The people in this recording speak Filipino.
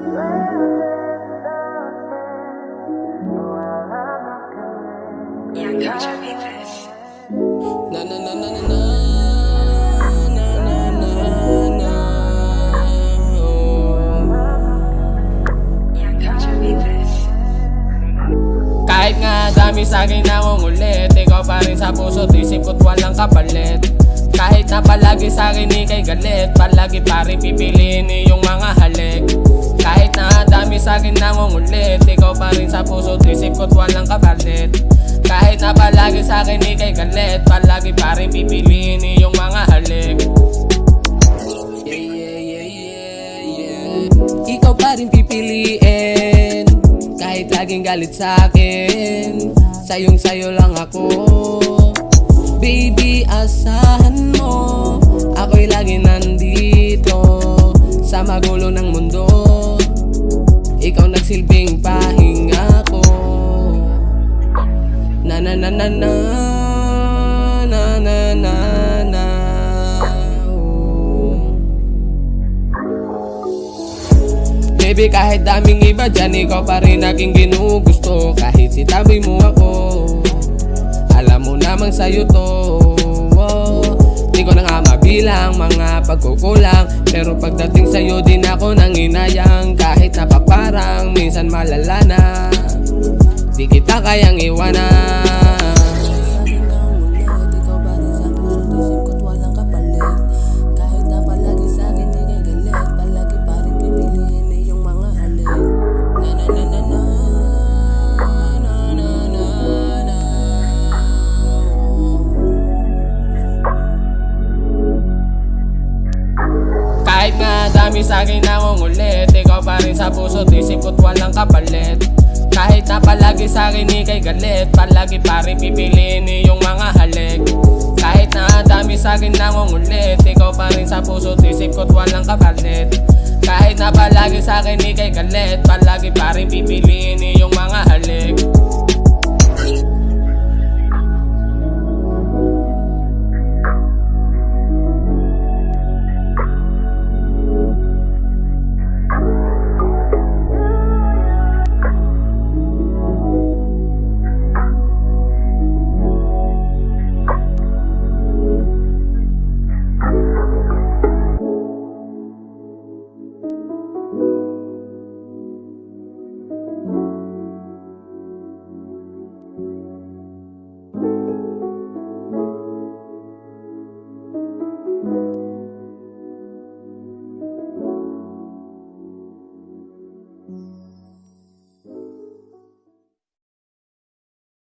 Na na na na na na na na na na. Kahit nga dami sa'kin nangungulit, ikaw pa rin sa puso't isip ko't walang kapalit. Kahit na palagi sa'kin ika'y galit, palagi pa rin pipiliin iyong mga halik. Kahit na dami sa'kin nangungulit, ikaw pa rin sa puso't isip ko't walang kapalit. Kahit na palagi sa'kin ika'y galit, palagi pa rin pipiliin iyong mga halik. Ikaw pa rin pipiliin, kahit laging galit sa'kin. Sayong-sayo lang ako, baby, asahan mo. Ako'y lagi nandito sa magulo ng mundo. Ikaw nagsilbing pahinga ko. Na na na na na na na na na. Baby, kahit daming iba dyan, ikaw pa rin aking ginugusto. Kahit sitabi mo ako, alam mo namang sa'yo to. Di ko na nga mabilang mga pagkukulang, pero pagdating sa'yo din ako nanginayang. Kahit napaparang minsan malala na, di kita kayang iwanan. Kahit nga dami sa'kin nangungulit, ikaw pa rin sa puso't isip ko't walang kapalit. Kahit na palagi sa'kin ika'y galit, palagi pa rin pipiliin iyong mga halik. Kahit na dami sa'kin nangungulit, ikaw pa rin sa puso't isip ko't walang kapalit. Kahit na palagi sa'kin ika'y galit, palagi pa rin pipiliin iyong mga halik.